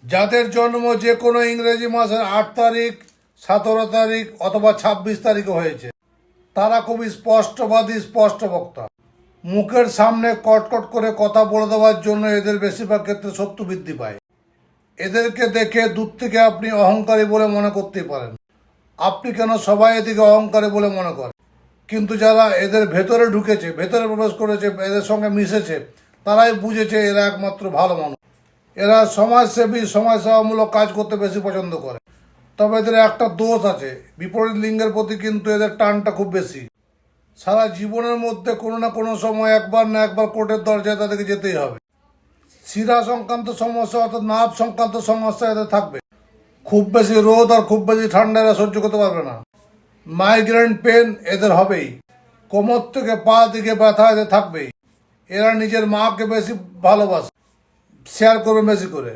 যাদের জন্ম যে কোনো ইংরেজি মাসের 8 তারিখ, 17 তারিখ অথবা 26 তারিখে হয়েছে, তারা খুবই স্পষ্টবাদী, স্পষ্ট বক্তা। মুখের সামনে কটকট করে কথা বলে দেওয়ার জন্য এদের বেশিরভাগ ক্ষেত্রে শত্রু বৃদ্ধি পায়। এদেরকে দেখে দূর থেকে আপনি অহংকারী বলে মনে করতেই পারেন। আপনি কেন সবাই এদিকে অহংকারী বলে মনে করেন, কিন্তু যারা এদের ভেতরে ঢুকেছে, ভেতরে প্রবেশ করেছে, এদের সঙ্গে মিশেছে, তারাই বুঝেছে এরা একমাত্র ভালো মানুষ। এরা সমাজসেবী, সমাজসেবামূলক কাজ করতে বেশি পছন্দ করে। তবে এদের একটা দোষ আছে, বিপরীত লিঙ্গের প্রতি কিন্তু এদের টানটা খুব বেশি। সারা জীবনের মধ্যে কোনো না কোনো সময় একবার না একবার কোর্টের দরজায় তাদেরকে যেতেই হবে। শিরা সংক্রান্ত সমস্যা অর্থাৎ নার্ভ সংক্রান্ত সমস্যা এদের থাকবে। খুব বেশি রোদ আর খুব বেশি ঠান্ডা এরা সহ্য করতে পারবে না। মাইগ্রেন পেন এদের হবেই। কোমর থেকে পা দিকে ব্যথা এদের থাকবেই। এরা নিজের মাকে বেশি ভালোবাসে, শেয়ার করবে বেশি করে।